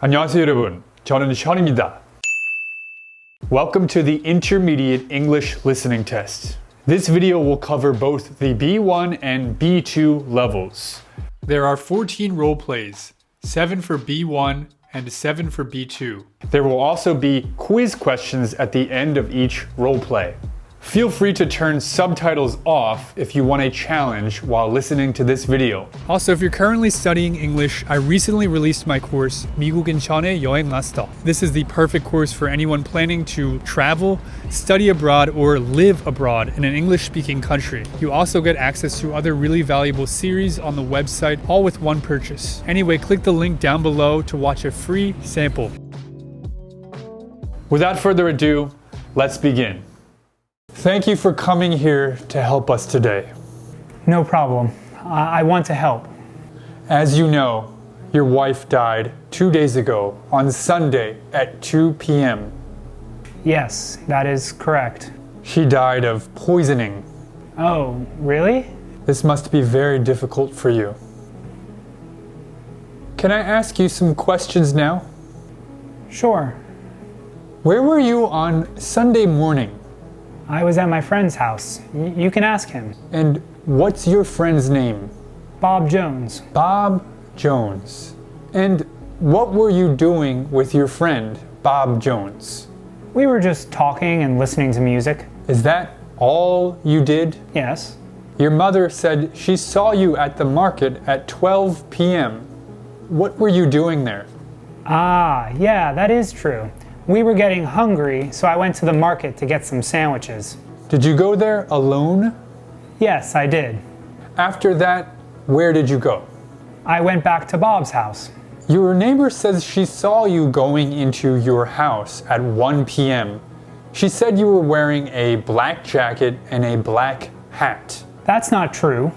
안녕하세요 여러분. 저는 Sean입니다. Welcome to the Intermediate English Listening Test. This video will cover both the B1 and B2 levels. There are 14 role plays, 7 for B1 and 7 for B2. There will also be quiz questions at the end of each role play. Feel free to turn subtitles off if you want a challenge while listening to this video. Also, if you're currently studying English, I recently released my course, 미국인 전의 여행 마스터. This is the perfect course for anyone planning to travel, study abroad, or live abroad in an English-speaking country. You also get access to other really valuable series on the website, all with one purchase. Anyway, click the link down below to watch a free sample. Without further ado, let's begin. Thank you for coming here to help us today. No problem. I want to help. As you know, your wife died 2 days ago on Sunday at 2 p.m. Yes, that is correct. She died of poisoning. Oh, really? This must be very difficult for you. Can I ask you some questions now? Sure. Where were you on Sunday morning? I was at my friend's house. You can ask him. And what's your friend's name? Bob Jones. Bob Jones. And what were you doing with your friend, Bob Jones? We were just talking and listening to music. Is that all you did? Yes. Your mother said she saw you at the market at 12 p.m. What were you doing there? Ah, yeah, that is true. We were getting hungry, so I went to the market to get some sandwiches. Did you go there alone? Yes, I did. After that, where did you go? I went back to Bob's house. Your neighbor says she saw you going into your house at 1 p.m. She said you were wearing a black jacket and a black hat. That's not true.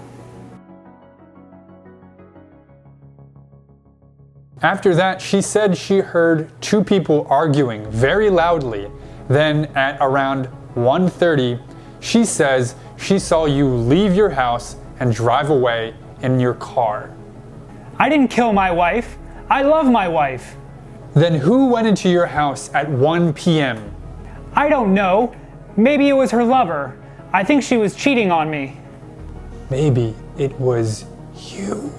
After that, she said she heard 2 people arguing very loudly. Then at around 1:30, she says she saw you leave your house and drive away in your car. I didn't kill my wife. I love my wife. Then who went into your house at 1 p.m.? I don't know. Maybe it was her lover. I think she was cheating on me. Maybe it was you.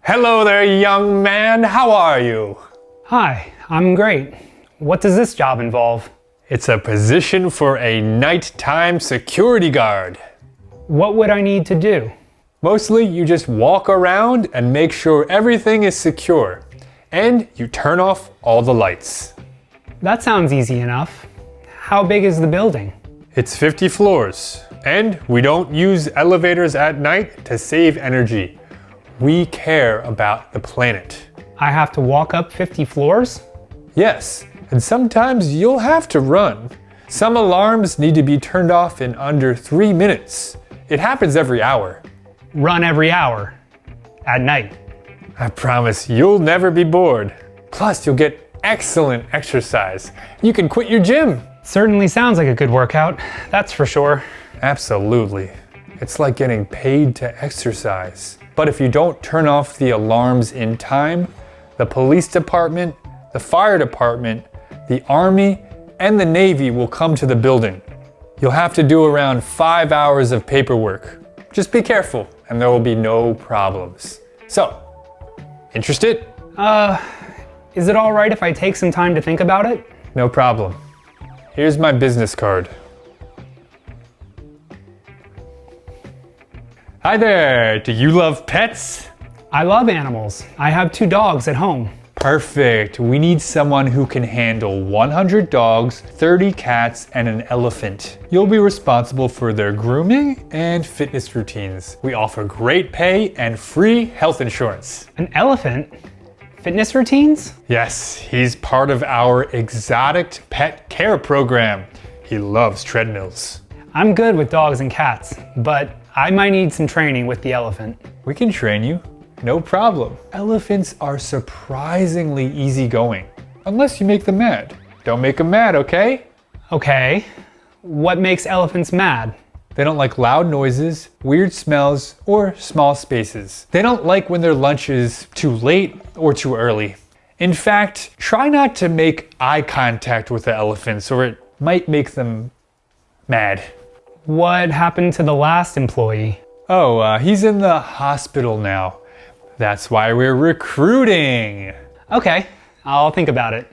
Hello there, young man. How are you? Hi, I'm great. What does this job involve? It's a position for a nighttime security guard. What would I need to do? Mostly, you just walk around and make sure everything is secure. And you turn off all the lights. That sounds easy enough. How big is the building? It's 50 floors. And we don't use elevators at night to save energy. We care about the planet. I have to walk up 50 floors? Yes, and sometimes you'll have to run. Some alarms need to be turned off in under 3 minutes. It happens every hour. Run every hour. At night. I promise you'll never be bored. Plus, you'll get excellent exercise. You can quit your gym. Certainly sounds like a good workout, that's for sure. Absolutely. It's like getting paid to exercise. But if you don't turn off the alarms in time, the police department, the fire department, the army, and the Navy will come to the building. You'll have to do around 5 hours of paperwork. Just be careful, and there will be no problems. So, interested? Is it all right if I take some time to think about it? No problem. Here's my business card. Hi there, do you love pets? I love animals. I have 2 dogs at home. Perfect. We need someone who can handle 100 dogs, 30 cats, and an elephant. You'll be responsible for their grooming and fitness routines. We offer great pay and free health insurance. An elephant? Fitness routines? Yes, he's part of our exotic pet care program. He loves treadmills. I'm good with dogs and cats, but I might need some training with the elephant. We can train you. No problem. Elephants are surprisingly easygoing. Unless you make them mad. Don't make them mad, okay? Okay. What makes elephants mad? They don't like loud noises, weird smells, or small spaces. They don't like when their lunch is too late or too early. In fact, try not to make eye contact with the elephants or it might make them mad. What happened to the last employee? Oh, he's in the hospital now. That's why we're recruiting. Okay, I'll think about it.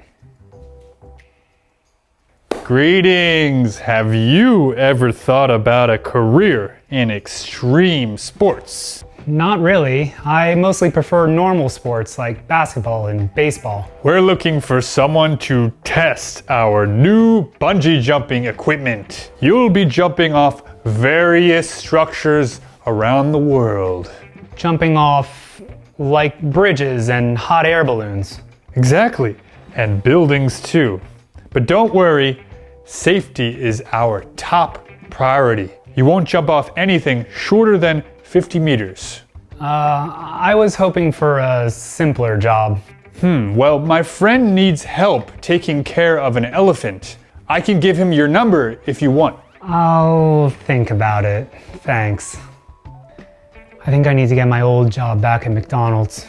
Greetings! Have you ever thought about a career in extreme sports? Not really. I mostly prefer normal sports like basketball and baseball. We're looking for someone to test our new bungee jumping equipment. You'll be jumping off various structures around the world. Jumping off like bridges and hot air balloons. Exactly, and buildings too. But don't worry, safety is our top priority. You won't jump off anything shorter than 50 meters. I was hoping for a simpler job. Well, my friend needs help taking care of an elephant. I can give him your number if you want. I'll think about it. Thanks. I think I need to get my old job back at McDonald's.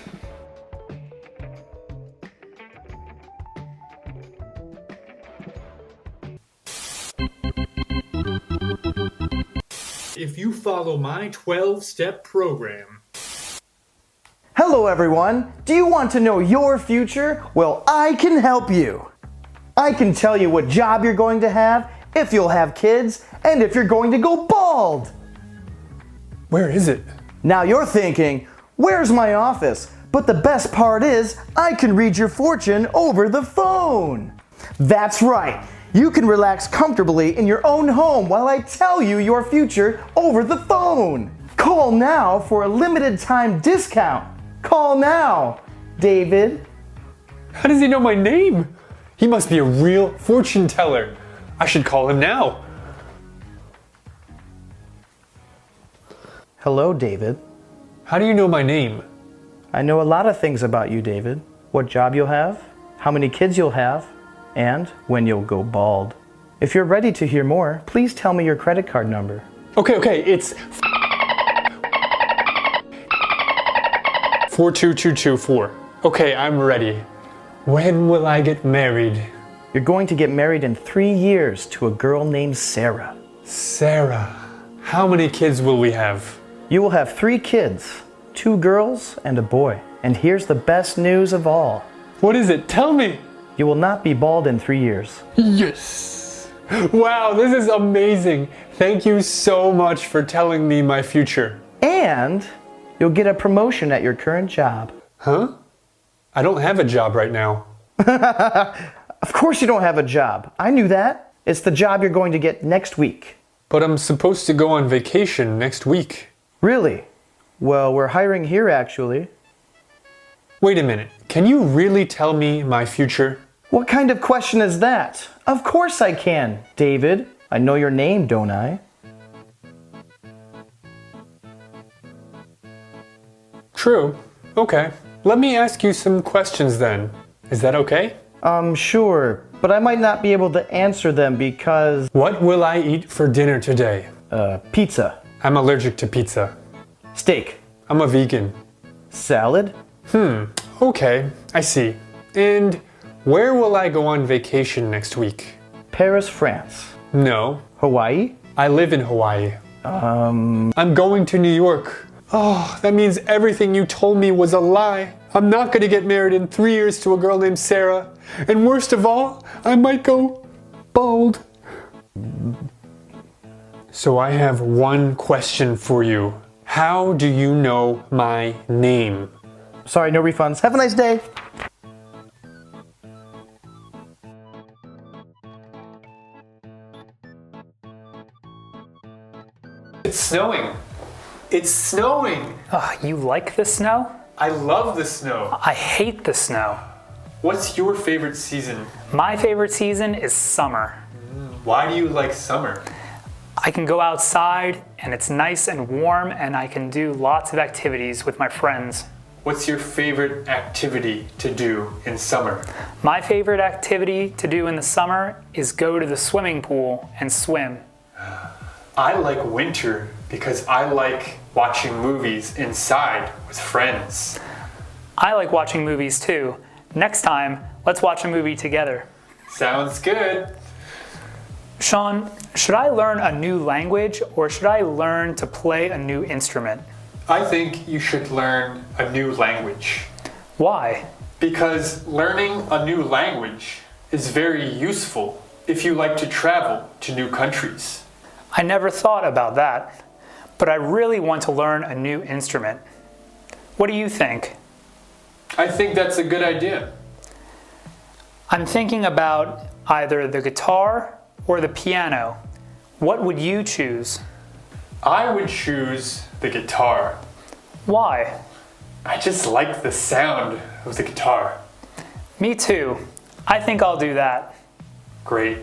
If you follow my 12-step program. Hello everyone! Do you want to know your future? Well, I can help you. I can tell you what job you're going to have, if you'll have kids, and if you're going to go bald. Where is it? Now you're thinking, where's my office? But the best part is, I can read your fortune over the phone. That's right. You can relax comfortably in your own home while I tell you your future over the phone. Call now for a limited time discount. Call now, David. How does he know my name? He must be a real fortune teller. I should call him now. Hello, David. How do you know my name? I know a lot of things about you, David. What job you'll have, how many kids you'll have, and when you'll go bald. If you're ready to hear more, please tell me your credit card number. Okay, it's 42224. Okay, I'm ready. When will I get married? You're going to get married in 3 years to a girl named Sarah. Sarah. How many kids will we have? You will have 3 kids, 2 girls and a boy. And here's the best news of all. What is it? Tell me. You will not be bald in 3 years. Yes. Wow, this is amazing. Thank you so much for telling me my future. And you'll get a promotion at your current job. Huh? I don't have a job right now. Of course you don't have a job. I knew that. It's the job you're going to get next week. But I'm supposed to go on vacation next week. Really? Well, we're hiring here actually. Wait a minute. Can you really tell me my future? What kind of question is that? Of course I can, David. I know your name, don't I? True. Okay. Let me ask you some questions then. Is that okay? Sure, but I might not be able to answer them because... What will I eat for dinner today? Pizza. I'm allergic to pizza. Steak. I'm a vegan. Salad. Okay, I see. And where will I go on vacation next week? Paris, France. No, Hawaii. I live in Hawaii. I'm going to New York. Oh, that means everything you told me was a lie. I'm not gonna get married in 3 years to a girl named Sarah. And worst of all, I might go bald. So I have one question for you. How do you know my name? Sorry, no refunds. Have a nice day. It's snowing. It's snowing. You like the snow? I love the snow. I hate the snow. What's your favorite season? My favorite season is summer. Why do you like summer? I can go outside and it's nice and warm and I can do lots of activities with my friends. What's your favorite activity to do in summer? My favorite activity to do in the summer is go to the swimming pool and swim. I like winter because I like watching movies inside with friends. I like watching movies too. Next time, let's watch a movie together. Sounds good. Sean, should I learn a new language or should I learn to play a new instrument? I think you should learn a new language. Why? Because learning a new language is very useful if you like to travel to new countries. I never thought about that, but I really want to learn a new instrument. What do you think? I think that's a good idea. I'm thinking about either the guitar or the piano. What would you choose? I would choose the guitar. Why? I just like the sound of the guitar. Me too. I think I'll do that. Great.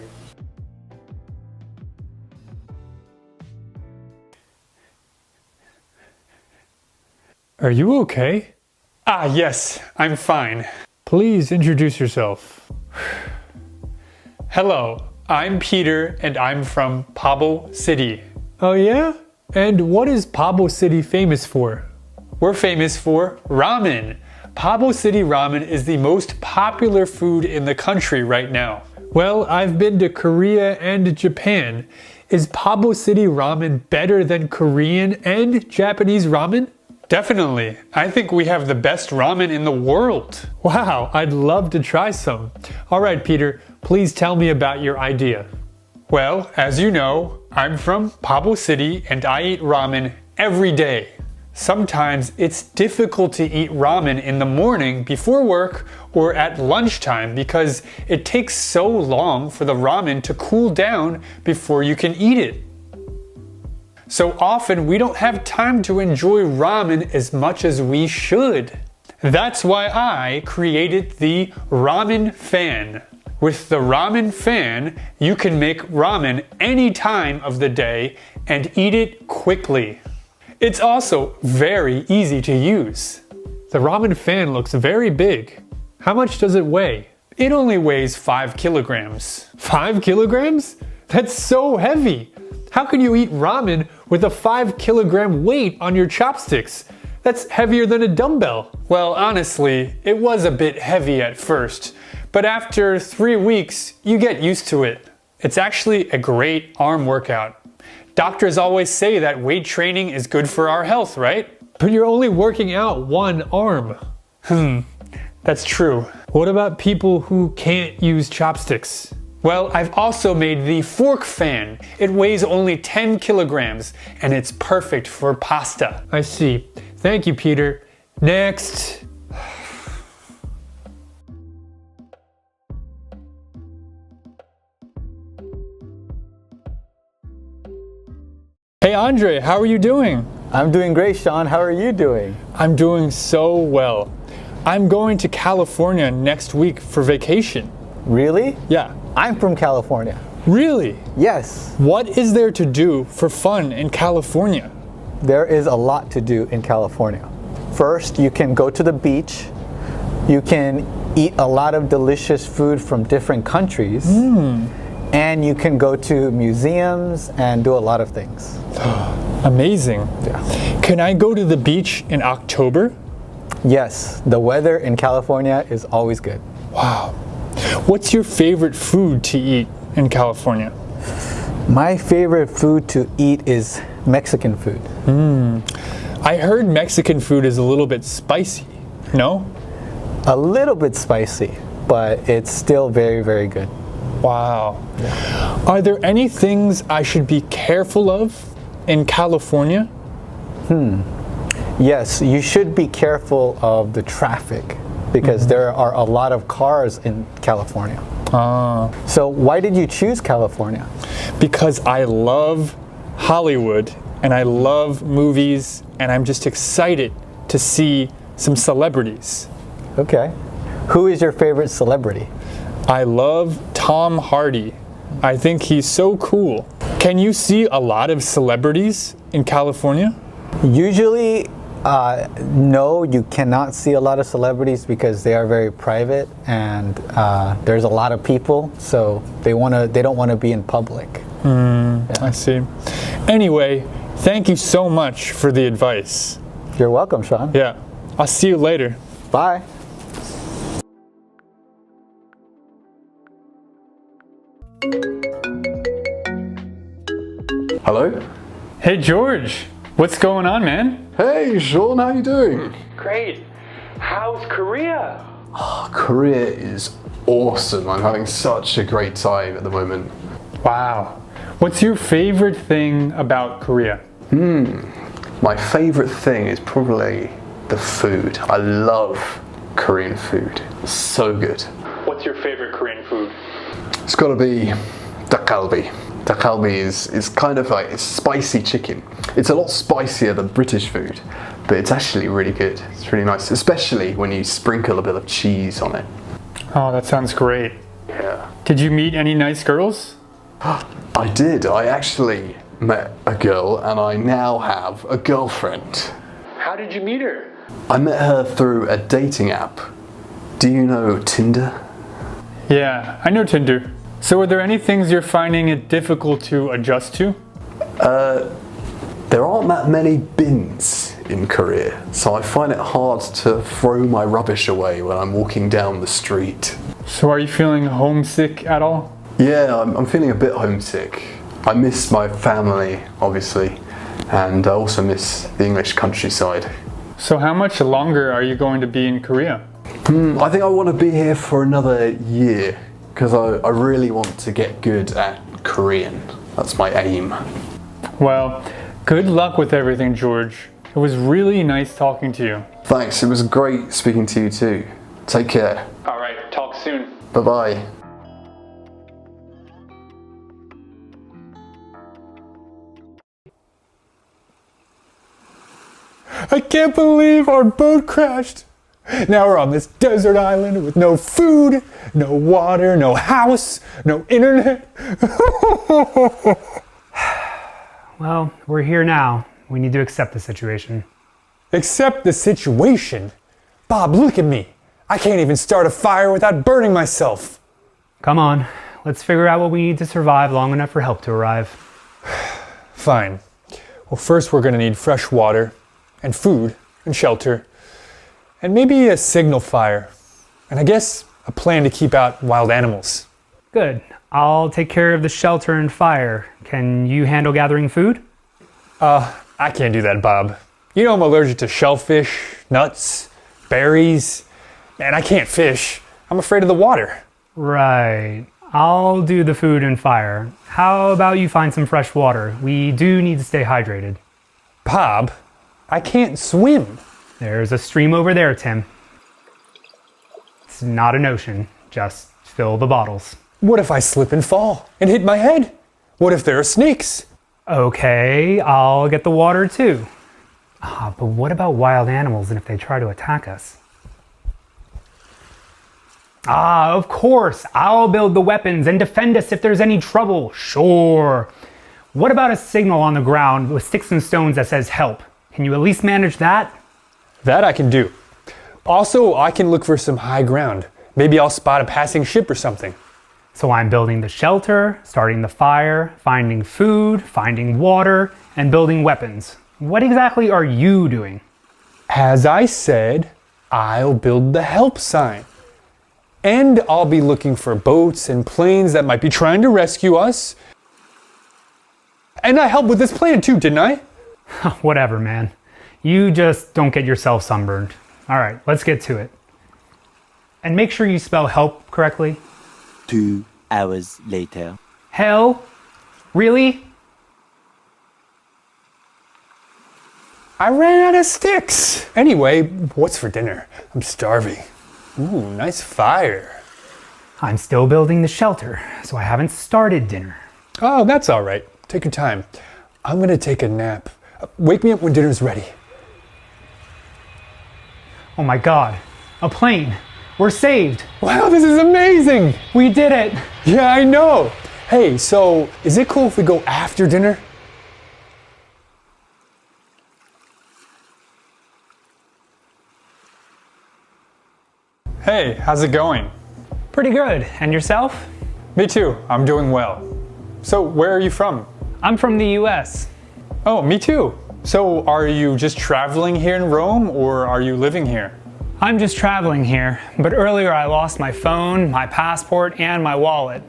Are you okay? Ah, yes, I'm fine. Please introduce yourself. Hello, I'm Peter and I'm from Pablo City. Oh yeah? And what is Pablo City famous for? We're famous for ramen. Pablo City ramen is the most popular food in the country right now. Well, I've been to Korea and Japan. Is Pablo City ramen better than Korean and Japanese ramen? Definitely. I think we have the best ramen in the world. Wow, I'd love to try some. All right, Peter, please tell me about your idea. Well, as you know, I'm from Pablo City and I eat ramen every day. Sometimes it's difficult to eat ramen in the morning before work or at lunchtime because it takes so long for the ramen to cool down before you can eat it. So often we don't have time to enjoy ramen as much as we should. That's why I created the ramen fan. With the ramen fan, you can make ramen any time of the day and eat it quickly. It's also very easy to use. The ramen fan looks very big. How much does it weigh? It only weighs 5 kilograms. 5 kilograms? That's so heavy. How can you eat ramen with a 5 kilogram weight on your chopsticks? That's heavier than a dumbbell. Well, honestly, it was a bit heavy at first, but after 3 weeks, you get used to it. It's actually a great arm workout. Doctors always say that weight training is good for our health, right? But you're only working out one arm. That's true. What about people who can't use chopsticks? Well, I've also made the fork fan. It weighs only 10 kilograms and it's perfect for pasta. I see. Thank you, Peter. Next. Hey Andre, how are you doing? I'm doing great, Sean. How are you doing? I'm doing so well. I'm going to California next week for vacation. Really? Yeah. I'm from California. Really? Yes. What is there to do for fun in California? There is a lot to do in California. First, you can go to the beach. You can eat a lot of delicious food from different countries. And you can go to museums and do a lot of things. Amazing. Yeah. Can I go to the beach in October? Yes, the weather in California is always good. Wow. What's your favorite food to eat in California? My favorite food to eat is Mexican food. I heard Mexican food is a little bit spicy. No? A little bit spicy, but it's still very, very good. Wow. Are there any things I should be careful of in California? Yes, you should be careful of the traffic because there are a lot of cars in California. So why did you choose California? Because I love Hollywood and I love movies and I'm just excited to see some celebrities. Okay. Who is your favorite celebrity? I love Tom Hardy. I think he's so cool. Can you see a lot of celebrities in California? Usually, no, you cannot see a lot of celebrities because they are very private and there's a lot of people, so they don't want to be in public. I see. Anyway, thank you so much for the advice. You're welcome, Sean. Yeah, I'll see you later. Bye. Hello? Hey, George. What's going on, man? Hey, Sean, how you doing? Great. How's Korea? Korea is awesome. I'm having such a great time at the moment. Wow. What's your favorite thing about Korea? My favorite thing is probably the food. I love Korean food. It's so good. What's your favorite Korean food? It's got to be dakgalbi. Dakgalbi is kind of like it's spicy chicken. It's a lot spicier than British food, but it's actually really good. It's really nice, especially when you sprinkle a bit of cheese on it. Oh, that sounds great. Yeah. Did you meet any nice girls? I did. I actually met a girl and I now have a girlfriend. How did you meet her? I met her through a dating app. Do you know Tinder? Yeah, I know Tinder. So are there any things you're finding it difficult to adjust to? There aren't that many bins in Korea, so I find it hard to throw my rubbish away when I'm walking down the street. So are you feeling homesick at all? Yeah, I'm feeling a bit homesick. I miss my family, obviously, and I also miss the English countryside. So how much longer are you going to be in Korea? I think I want to be here for another year, because I really want to get good at Korean. That's my aim. Well, good luck with everything, George. It was really nice talking to you. Thanks, it was great speaking to you too. Take care. All right, talk soon. Bye-bye. I can't believe our boat crashed. Now we're on this desert island with no food, no water, no house, no internet. Well, we're here now. We need to accept the situation. Accept the situation? Bob, look at me. I can't even start a fire without burning myself. Come on, let's figure out what we need to survive long enough for help to arrive. Fine. Well, first we're gonna need fresh water and food and shelter and maybe a signal fire. And I guess a plan to keep out wild animals. Good. I'll take care of the shelter and fire. Can you handle gathering food? I can't do that, Bob. You know I'm allergic to shellfish, nuts, berries. Man, I can't fish. I'm afraid of the water. Right. I'll do the food and fire. How about you find some fresh water? We do need to stay hydrated. Bob, I can't swim. There's a stream over there, Tim. It's not an ocean. Just fill the bottles. What if I slip and fall and hit my head? What if there are snakes? Okay, I'll get the water too. But what about wild animals and if they try to attack us? Of course, I'll build the weapons and defend us if there's any trouble. Sure. What about a signal on the ground with sticks and stones that says help? Can you at least manage that? That I can do. Also, I can look for some high ground. Maybe I'll spot a passing ship or something. So I'm building the shelter, starting the fire, finding food, finding water, and building weapons. What exactly are you doing? As I said, I'll build the help sign. And I'll be looking for boats and planes that might be trying to rescue us. And I helped with this plan too, didn't I? Whatever, man. You just don't get yourself sunburned. All right, let's get to it. And make sure you spell help correctly. 2 hours later. Hell? Really? I ran out of sticks. Anyway, what's for dinner? I'm starving. Ooh, nice fire. I'm still building the shelter, so I haven't started dinner. Oh, that's all right. Take your time. I'm gonna take a nap. Wake me up when dinner's ready. Oh my god, a plane. We're saved. Wow, this is amazing. We did it. Yeah, I know. Hey, so is it cool if we go after dinner? Hey, how's it going? Pretty good. And yourself? Me too. I'm doing well. So where are you from? I'm from the US. Oh, me too. So are you just traveling here in Rome or are you living here? I'm just traveling here, but earlier I lost my phone, my passport, and my wallet.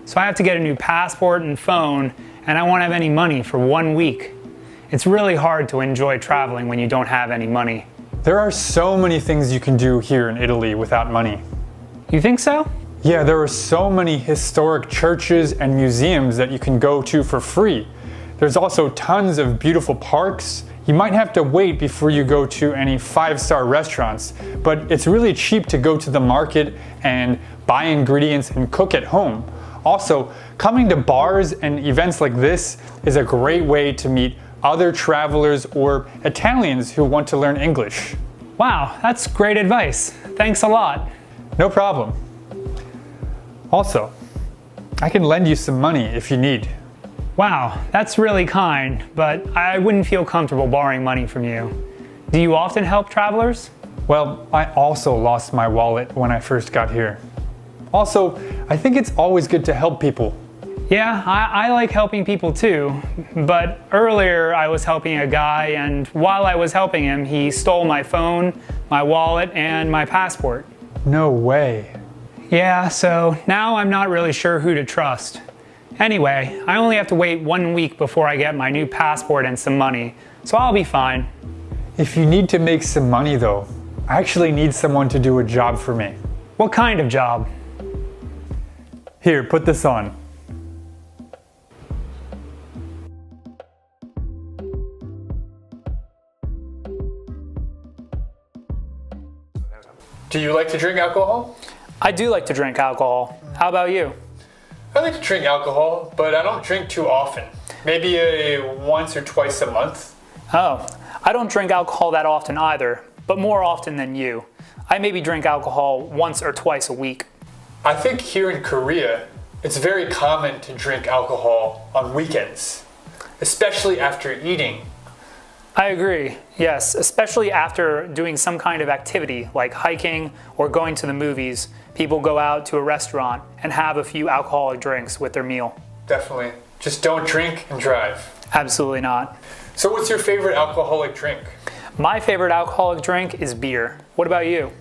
So I have to get a new passport and phone, and I won't have any money for 1 week. It's really hard to enjoy traveling when you don't have any money. There are so many things you can do here in Italy without money. You think so? Yeah, there are so many historic churches and museums that you can go to for free. There's also tons of beautiful parks. You might have to wait before you go to any 5-star restaurants, but it's really cheap to go to the market and buy ingredients and cook at home. Also, coming to bars and events like this is a great way to meet other travelers or Italians who want to learn English. Wow, that's great advice. Thanks a lot. No problem. Also, I can lend you some money if you need. Wow, that's really kind, but I wouldn't feel comfortable borrowing money from you. Do you often help travelers? Well, I also lost my wallet when I first got here. Also, I think it's always good to help people. Yeah, I like helping people too, but earlier I was helping a guy, and while I was helping him, he stole my phone, my wallet, and my passport. No way. Yeah, so now I'm not really sure who to trust. Anyway, I only have to wait 1 week before I get my new passport and some money, so I'll be fine. If you need to make some money though, I actually need someone to do a job for me. What kind of job? Here, put this on. Do you like to drink alcohol? I do like to drink alcohol. How about you? I like to drink alcohol, but I don't drink too often. Maybe once or twice a month. Oh, I don't drink alcohol that often either, but more often than you. I maybe drink alcohol once or twice a week. I think here in Korea, it's very common to drink alcohol on weekends, especially after eating. I agree, yes, especially after doing some kind of activity like hiking or going to the movies. People go out to a restaurant and have a few alcoholic drinks with their meal. Definitely. Just don't drink and drive. Absolutely not. So what's your favorite alcoholic drink? My favorite alcoholic drink is beer. What about you?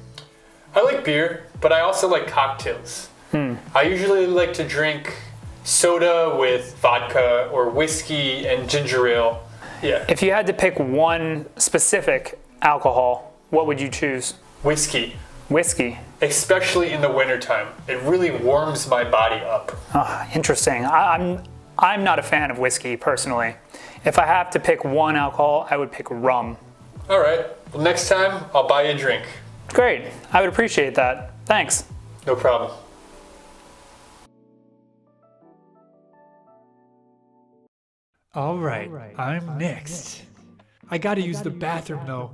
I like beer, but I also like cocktails. I usually like to drink soda with vodka or whiskey and ginger ale. Yeah. If you had to pick one specific alcohol, what would you choose? Whiskey. Whiskey. Especially in the wintertime. It really warms my body up. Interesting. I'm not a fan of whiskey personally. If I have to pick one alcohol, I would pick rum. All right. Well, next time I'll buy you a drink. Great. I would appreciate that. Thanks. No problem. All right, I'm next. I gotta use the bathroom though.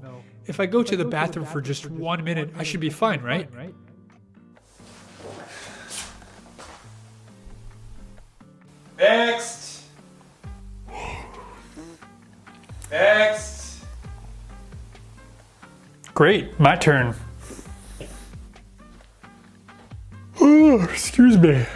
If I go to the bathroom for just 1 minute, I should be fine, right? Next. Next. Great, my turn. Excuse me.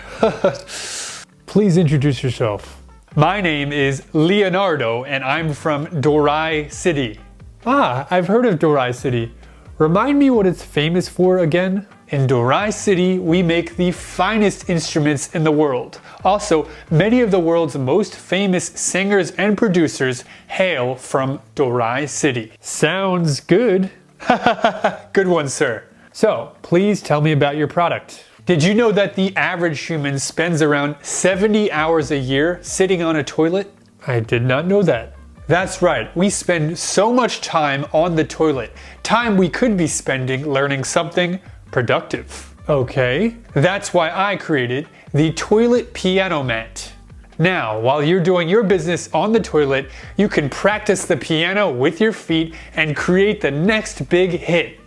Please introduce yourself. My name is Leonardo and I'm from Dorai City. Ah, I've heard of Dorai City. Remind me what it's famous for again? In Dorai City, we make the finest instruments in the world. Also, many of the world's most famous singers and producers hail from Dorai City. Sounds good. Good one, sir. So, please tell me about your product. Did you know that the average human spends around 70 hours a year sitting on a toilet? I did not know that. That's right, we spend so much time on the toilet, time we could be spending learning something productive. Okay. That's why I created the toilet piano mat. Now, while you're doing your business on the toilet, you can practice the piano with your feet and create the next big hit.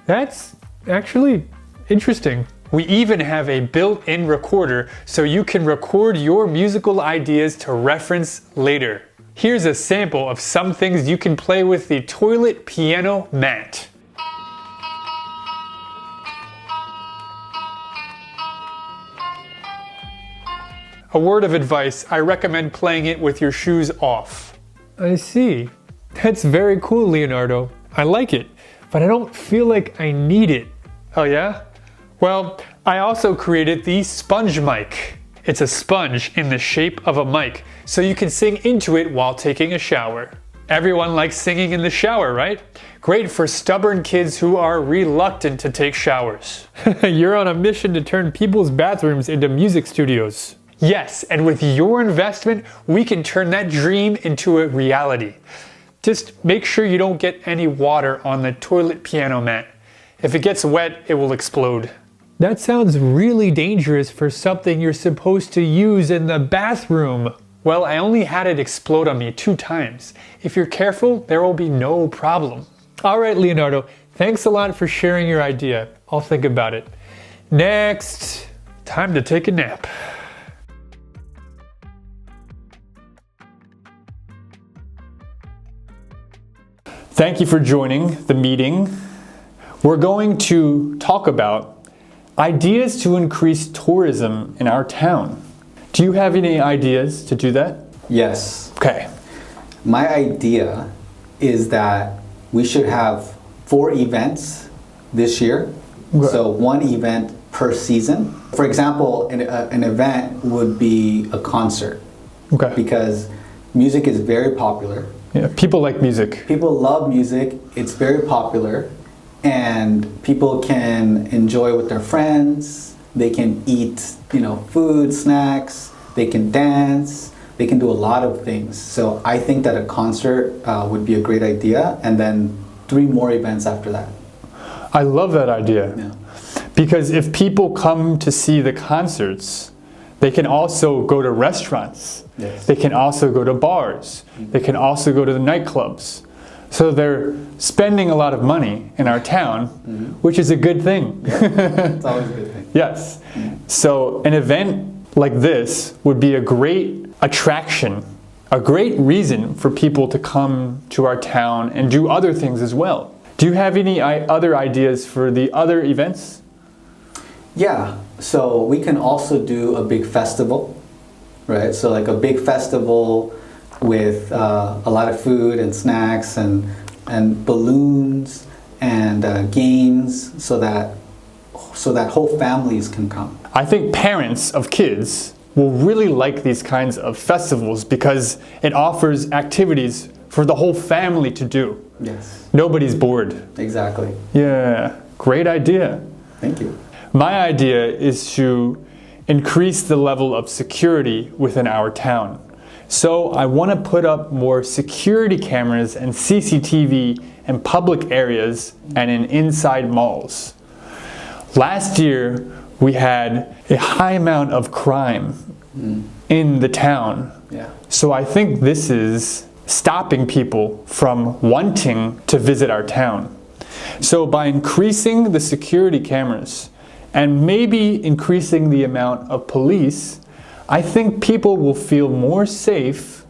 That's actually interesting. We even have a built-in recorder so you can record your musical ideas to reference later. Here's a sample of some things you can play with the toilet piano mat. A word of advice, I recommend playing it with your shoes off. I see. That's very cool, Leonardo. I like it, but I don't feel like I need it. Oh yeah? Well, I also created the sponge mic. It's a sponge in the shape of a mic, so you can sing into it while taking a shower. Everyone likes singing in the shower, right? Great for stubborn kids who are reluctant to take showers. You're on a mission to turn people's bathrooms into music studios. Yes, and with your investment, we can turn that dream into a reality. Just make sure you don't get any water on the toilet piano mat. If it gets wet, it will explode. That sounds really dangerous for something you're supposed to use in the bathroom. Well, I only had it explode on me 2 times. If you're careful, there will be no problem. All right, Leonardo, thanks a lot for sharing your idea. I'll think about it. Next, time to take a nap. Thank you for joining the meeting. We're going to talk about ideas to increase tourism in our town. Do you have any ideas to do that? Yes. Okay. My idea is that we should have 4 events this year. Okay. So 1 event per season. For example, an event would be a concert. Okay. Because music is very popular. Yeah, people like music. People love music. It's very popular. And people can enjoy with their friends. They can eat, food, snacks. They can dance. They can do a lot of things. So I think that a concert would be a great idea. And then 3 more events after that. I love that idea. Yeah. Because if people come to see the concerts, they can also go to restaurants. Yes. They can also go to bars. They can also go to the nightclubs. So they're spending a lot of money in our town, which is a good thing. It's always a good thing. Yes. So an event like this would be a great attraction, a great reason for people to come to our town and do other things as well. Do you have any other ideas for the other events? Yeah, so we can also do a big festival, right? So like a big festival with a lot of food and snacks and balloons and games so that whole families can come. I think parents of kids will really like these kinds of festivals because it offers activities for the whole family to do. Yes. Nobody's bored. Exactly. Yeah, great idea. Thank you. My idea is to increase the level of security within our town. So I want to put up more security cameras and CCTV in public areas and in inside malls. Last year, we had a high amount of crime in the town. Yeah. So I think this is stopping people from wanting to visit our town. So by increasing the security cameras and maybe increasing the amount of police, I think people will feel more safe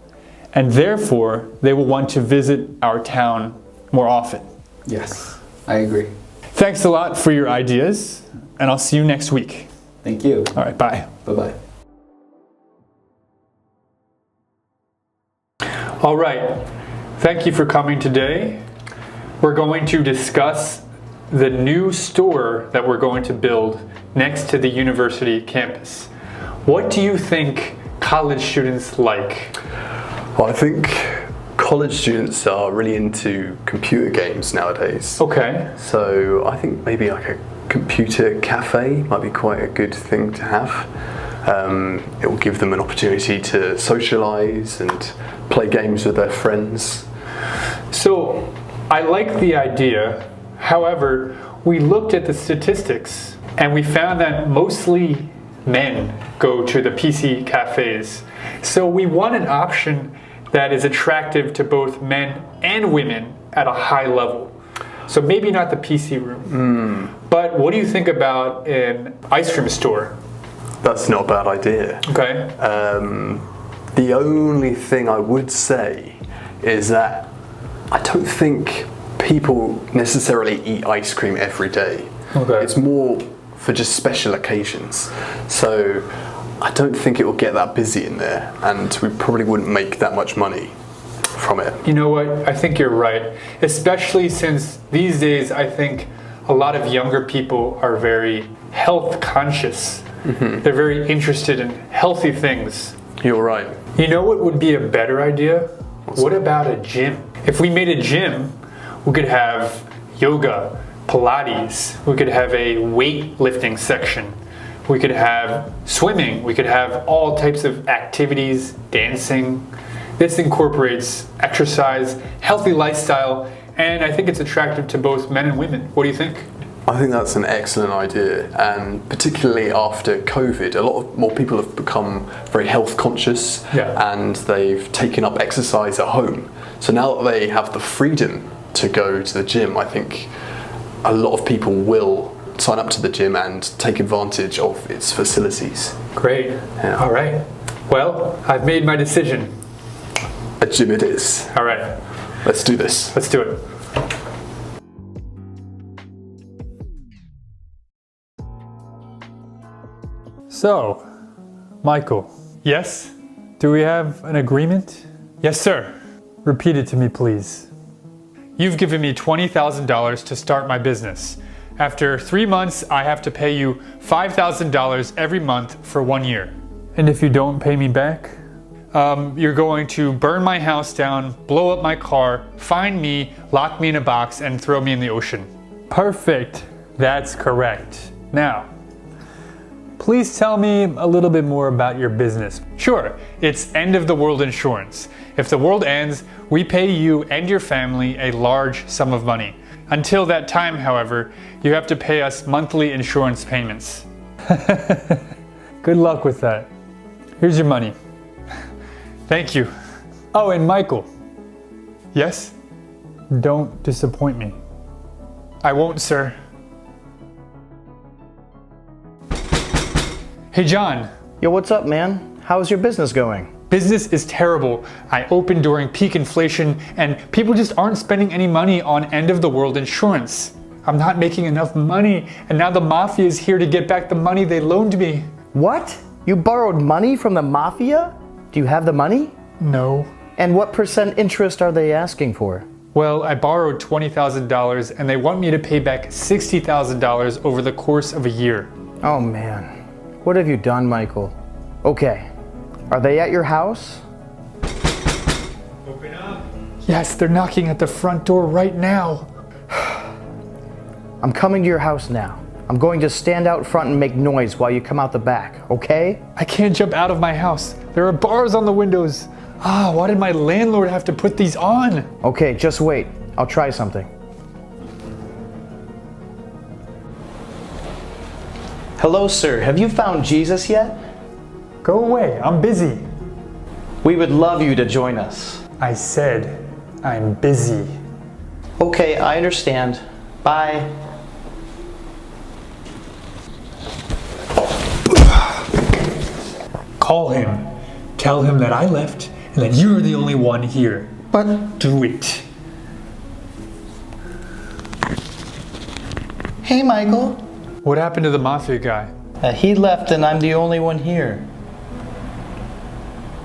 and therefore they will want to visit our town more often. Yes, I agree. Thanks a lot for your ideas, and I'll see you next week. Thank you. All right, bye. Bye-bye. All right, thank you for coming today. We're going to discuss the new store that we're going to build next to the university campus. What do you think college students like? Well, I think college students are really into computer games nowadays. Okay. So I think maybe like a computer cafe might be quite a good thing to have. It will give them an opportunity to socialize and play games with their friends. So I like the idea. However, we looked at the statistics and we found that mostly men go to the PC cafes. So we want an option that is attractive to both men and women at a high level. So maybe not the PC room. But what do you think about an ice cream store? That's not a bad idea. Okay. The only thing I would say is that I don't think people necessarily eat ice cream every day. Okay. It's more for just special occasions. So I don't think it will get that busy in there, and we probably wouldn't make that much money from it. You know what? I think you're right. Especially since these days, I think a lot of younger people are very health conscious. They're very interested in healthy things. You're right. You know what would be a better idea? What about a gym? If we made a gym, we could have yoga, Pilates, we could have a weightlifting section, we could have swimming, we could have all types of activities, dancing. This incorporates exercise, healthy lifestyle, and I think it's attractive to both men and women. What do you think? I think that's an excellent idea, and particularly after COVID, a lot more people have become very health conscious, and they've taken up exercise at home. So now that they have the freedom to go to the gym, I think a lot of people will sign up to the gym and take advantage of its facilities. Great. Yeah. All right. Well, I've made my decision. A gym it is. All right. Let's do this. Let's do it. So, Michael. Yes? Do we have an agreement? Yes, sir. Repeat it to me, please. You've given me $20,000 to start my business. After 3 months, I have to pay you $5,000 every month for 1 year. And if you don't pay me back? You're going to burn my house down, blow up my car, find me, lock me in a box, and throw me in the ocean. Perfect. That's correct. Now, please tell me a little bit more about your business. Sure, it's end of the world insurance. If the world ends, we pay you and your family a large sum of money. Until that time, however, you have to pay us monthly insurance payments. Good luck with that. Here's your money. Thank you. Oh, and Michael. Yes? Don't disappoint me. I won't, sir. Hey, John. Yo, what's up, man? How's your business going? Business is terrible. I opened during peak inflation and people just aren't spending any money on end of the world insurance. I'm not making enough money and now the Mafia is here to get back the money they loaned me. What? You borrowed money from the Mafia? Do you have the money? No. And what % interest are they asking for? Well, I borrowed $20,000 and they want me to pay back $60,000 over the course of a year. Oh man, what have you done, Michael? Okay, are they at your house? Open up. Yes, they're knocking at the front door right now. I'm coming to your house now. I'm going to stand out front and make noise while you come out the back, okay? I can't jump out of my house. There are bars on the windows. Why did my landlord have to put these on? Okay, just wait. I'll try something. Hello, sir. Have you found Jesus yet? Go away, I'm busy. We would love you to join us. I said, I'm busy. Okay, I understand. Bye. Call him. Tell him that I left and that you're the only one here. But do it. Hey, Michael. What happened to the Mafia guy? He left and I'm the only one here.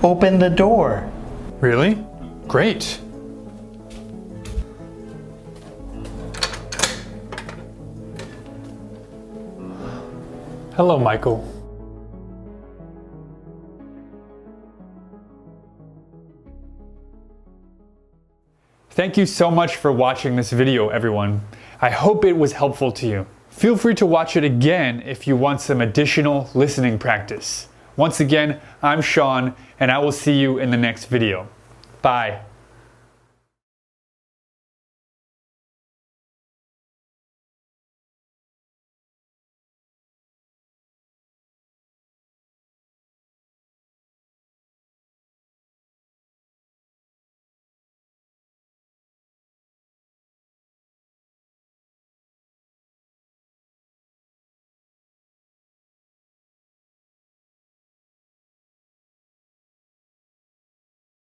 Open the door. Really? Great. Hello, Michael. Thank you so much for watching this video, everyone. I hope it was helpful to you. Feel free to watch it again if you want some additional listening practice. Once again, I'm Sean, and I will see you in the next video. Bye.